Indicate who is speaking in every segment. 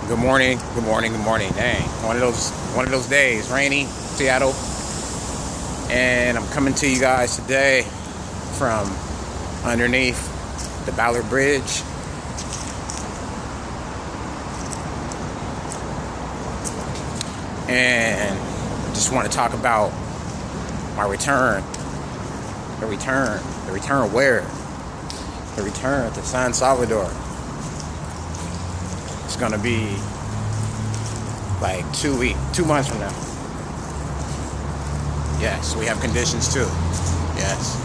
Speaker 1: Good morning, good morning, good morning. Dang, one of those days, rainy, Seattle, and I'm coming to you guys today from underneath the Ballard Bridge. And I just want to talk about my return. The return where? The return to San Salvador. It's gonna be like 2 months from now. Yes, we have conditions too. Yes,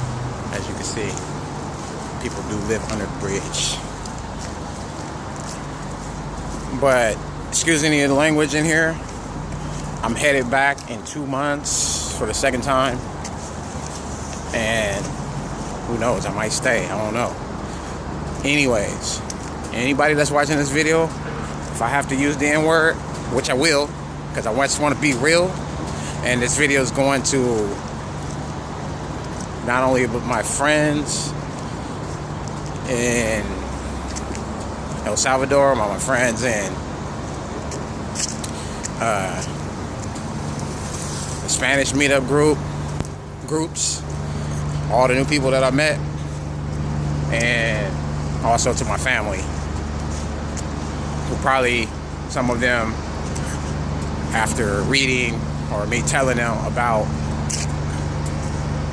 Speaker 1: as you can see, people do live under the bridge. But excuse any of the language in here. I'm headed back in 2 months for the second time, and who knows? I might stay. I don't know. Anyways, anybody that's watching this video, if I have to use the N-word, which I will, because I just want to be real, and this video is going to not only my friends in El Salvador, but my friends in the Spanish meetup groups, all the new people that I met, and also to my family, who probably, some of them, after reading or me telling them about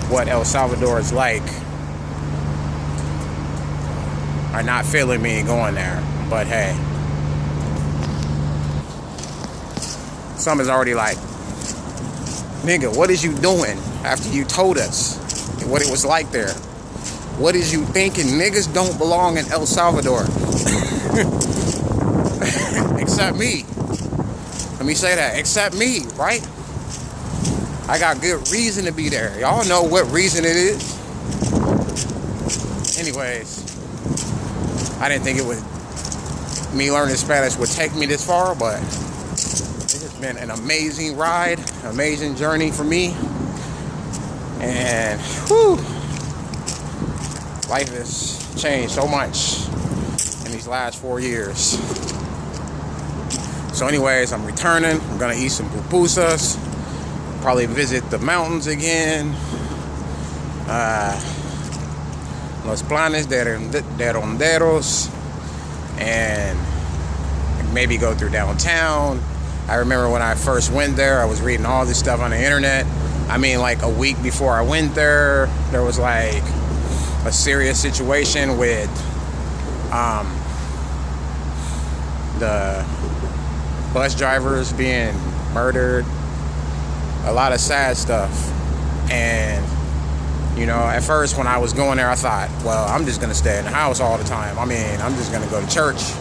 Speaker 1: what El Salvador is like, are not feeling me going there. But hey, some is already like, nigga, what is you doing after you told us what it was like there? What is you thinking? Niggas don't belong in El Salvador. Except me. Let me say that. Except me, right? I got good reason to be there. Y'all know what reason it is. Anyways, I didn't think me learning Spanish would take me this far, but it has been an amazing ride, amazing journey for me. And whew, life has changed so much in these last 4 years. So anyways, I'm returning. I'm gonna eat some pupusas, probably visit the mountains again. Los Planes de Ronderos, and maybe go through downtown. I remember when I first went there, I was reading all this stuff on the internet. I mean, like a week before I went there, there was like a serious situation with the bus drivers being murdered, a lot of sad stuff. And you know, at first when I was going there, I thought, well, I'm just gonna stay in the house all the time. I mean, I'm just gonna go to church.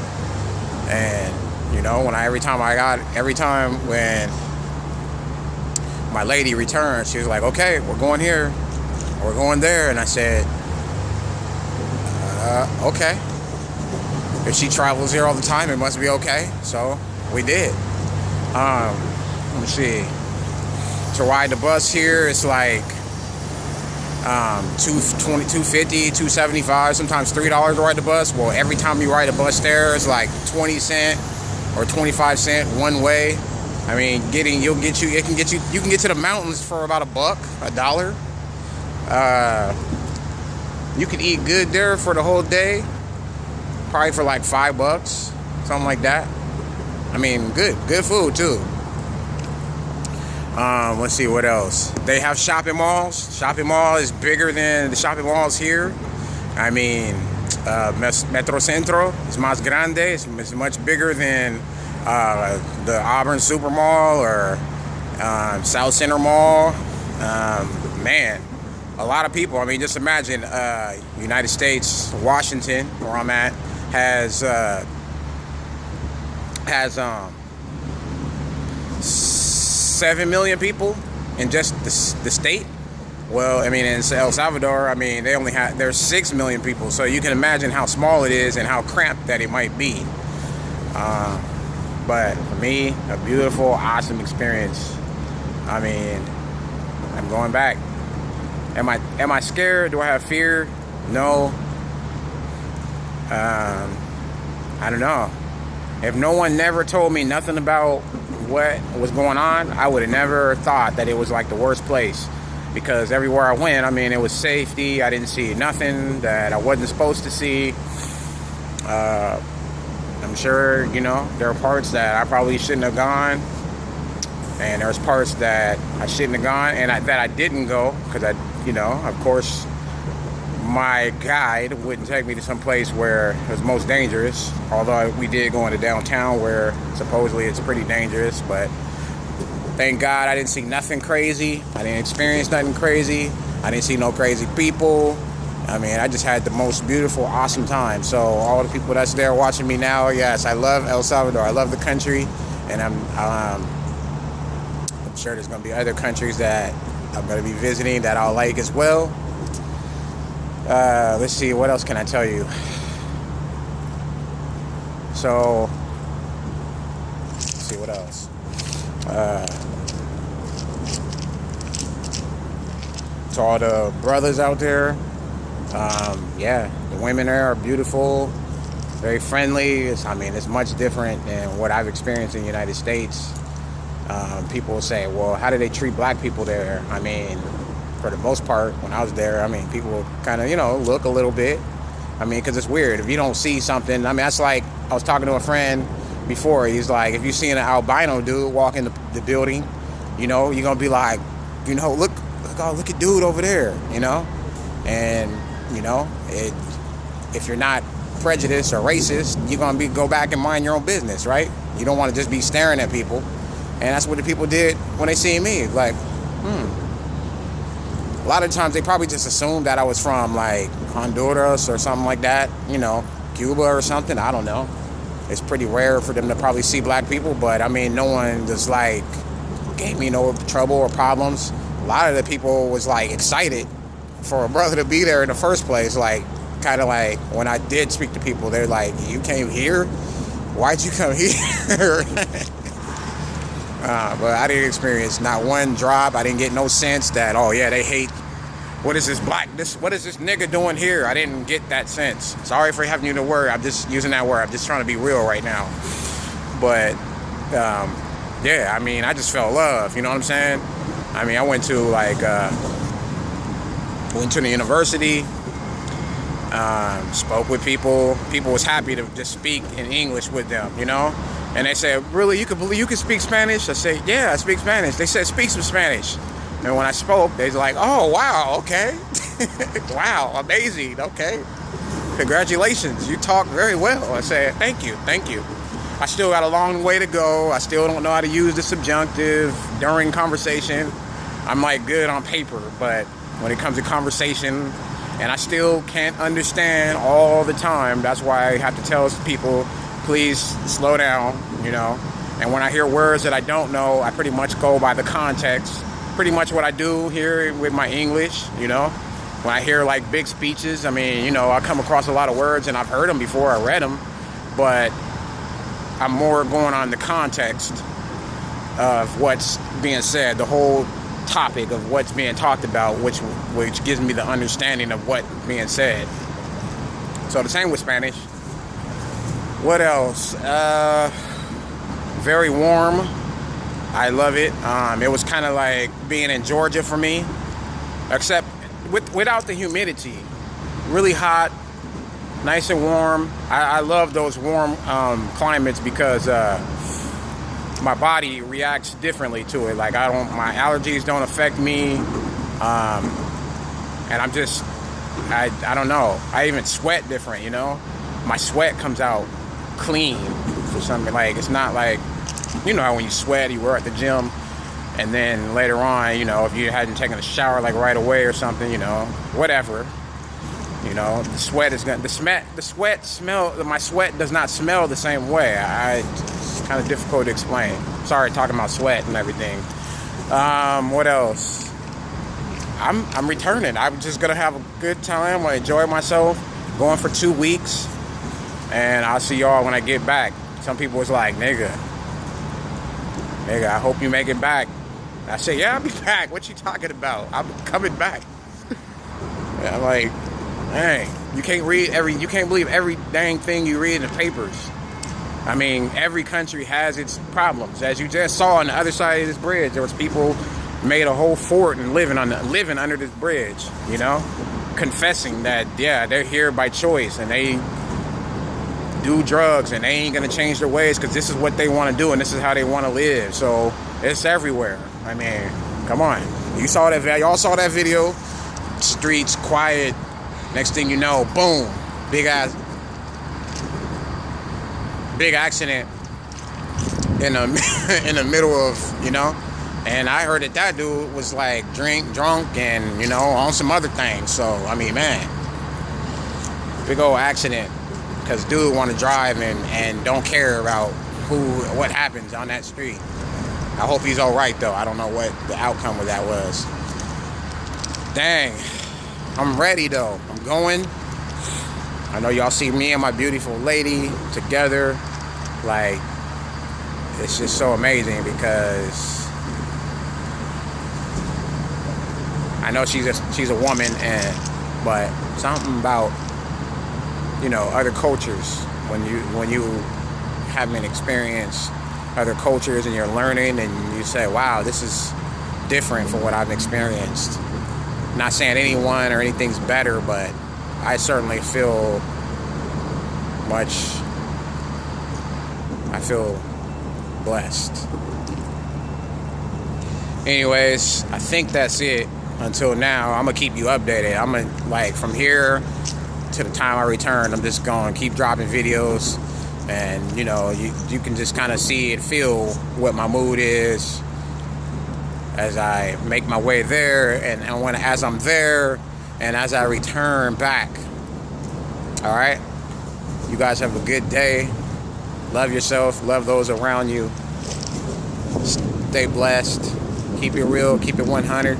Speaker 1: And you know, every time when my lady returned, she was like, okay, we're going here, we're going there. And I said, okay. If she travels here all the time, it must be okay. So we did. Let me see. To ride the bus here, it's like $2.20, $2.50, $2.75, sometimes $3 to ride the bus. Well, every time you ride a bus there, it's like 20 cent or 25 cent one way. I mean, you can get to the mountains for about $1. You can eat good there for the whole day, probably for like $5, something like that. I mean, good food too. Let's see what else. They have shopping malls. Shopping mall is bigger than the shopping malls here. I mean, Metro Centro is más grande. It's much bigger than the Auburn Super Mall or South Center Mall. Man, a lot of people. I mean, just imagine United States, Washington, where I'm at, has 7 million people in just the state. Well, I mean, in El Salvador, I mean, there's 6 million people. So you can imagine how small it is and how cramped that it might be. But for me, a beautiful, awesome experience. I mean, I'm going back. Am I scared? Do I have fear? No. I don't know. If no one never told me nothing about what was going on, I would have never thought that it was like the worst place. Because everywhere I went, I mean, it was safety. I didn't see nothing that I wasn't supposed to see. I'm sure, you know, there are parts that I probably shouldn't have gone. And there's parts that I shouldn't have gone and that I didn't go. Because you know, of course, my guide wouldn't take me to some place where it was most dangerous. Although we did go into downtown where supposedly it's pretty dangerous. But thank God I didn't see nothing crazy. I didn't experience nothing crazy. I didn't see no crazy people. I mean, I just had the most beautiful, awesome time. So all the people that's there watching me now, yes, I love El Salvador. I love the country. And I'm sure there's going to be other countries that I'm going to be visiting that I'll like as well. Let's see, what else can I tell you? So, let's see what else. To all the brothers out there, yeah, the women there are beautiful, very friendly. It's much different than what I've experienced in the United States. People will say, well, how do they treat black people there? I mean, for the most part, when I was there, I mean, people kind of, you know, look a little bit. I mean, because it's weird. If you don't see something, I mean, that's like, I was talking to a friend before. He's like, if you see an albino dude walk in the building, you know, you're going to be like, you know, look at dude over there, you know? And, you know, if you're not prejudiced or racist, you're going to go back and mind your own business, right? You don't want to just be staring at people. And that's what the people did when they see me. Like, A lot of times they probably just assumed that I was from, like, Honduras or something like that. You know, Cuba or something. I don't know. It's pretty rare for them to probably see black people. But, I mean, no one just, like, gave me no trouble or problems. A lot of the people was, like, excited for a brother to be there in the first place. Like, kind of like, when I did speak to people, they're like, you came here? Why'd you come here? But I didn't experience not one drop. I didn't get no sense that, oh yeah, they hate, what is this what is this nigga doing here? I didn't get that sense. Sorry for having you the word. I'm just using that word. I'm just trying to be real right now. But, yeah, I mean, I just felt love, you know what I'm saying? I mean, I went to, like, went to the university, spoke with people. People was happy to just speak in English with them, you know? And they said, really, you can speak Spanish? I said, yeah, I speak Spanish. They said, speak some Spanish. And when I spoke, they was like, oh, wow, okay. Wow, amazing, okay. Congratulations, you talk very well. I said, thank you. I still got a long way to go. I still don't know how to use the subjunctive during conversation. I'm like good on paper, but when it comes to conversation, and I still can't understand all the time. That's why I have to tell people, please slow down, you know. And when I hear words that I don't know, I pretty much go by the context. Pretty much what I do here with my English, you know. When I hear like big speeches, I mean, you know, I come across a lot of words and I've heard them before, I read them, but I'm more going on the context of what's being said, the whole topic of what's being talked about, which gives me the understanding of what's being said. So the same with Spanish. What else? Very warm. I love it. It was kind of like being in Georgia for me, except without the humidity. Really hot, nice and warm. I love those warm climates because my body reacts differently to it. Like my allergies don't affect me, and I'm just, I don't know. I even sweat different, you know. My sweat comes out clean for something. Like, it's not like, you know how when you sweat, you were at the gym, and then later on, you know, if you hadn't taken a shower like right away or something, you know, whatever, you know, the sweat does not smell the same way. It's kind of difficult to explain. Sorry, talking about sweat and everything. What else? I'm returning. I'm just gonna have a good time. I'm gonna enjoy myself. Going for 2 weeks, and I'll see y'all when I get back. Some people was like, nigga, I hope you make it back. I said, yeah, I'll be back. What you talking about? I'm coming back. I'm like, hey, you can't believe every dang thing you read in the papers. I mean, every country has its problems. As you just saw on the other side of this bridge, there was people made a whole fort and living under this bridge, you know, confessing that, yeah, they're here by choice and they do drugs and they ain't gonna change their ways because this is what they want to do and this is how they want to live. So it's everywhere. I mean, come on. Y'all saw that video. Streets quiet. Next thing you know, boom, big accident in the middle of, you know. And I heard that dude was like drunk and, you know, on some other things. So I mean, man, big old accident because dude want to drive and don't care about what happens on that street. I hope he's all right though. I don't know what the outcome of that was. Dang, I'm ready though. I'm going. I know y'all see me and my beautiful lady together. Like, it's just so amazing because I know she's a woman, but something about, you know, other cultures, when you haven't experienced other cultures and you're learning and you say, wow, this is different from what I've experienced. Not saying anyone or anything's better, but I certainly feel blessed. Anyways, I think that's it until now. I'm gonna keep you updated. I'm gonna, like, from here to the time I return, I'm just gonna keep dropping videos, and you know, you can just kind of see and feel what my mood is as I make my way there, and as I'm there and as I return back. All right, you guys have a good day. Love yourself, love those around you. Stay blessed. Keep it real, keep it 100.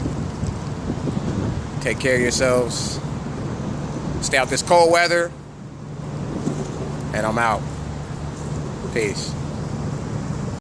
Speaker 1: Take care of yourselves. Stay out this cold weather. And I'm out. Peace.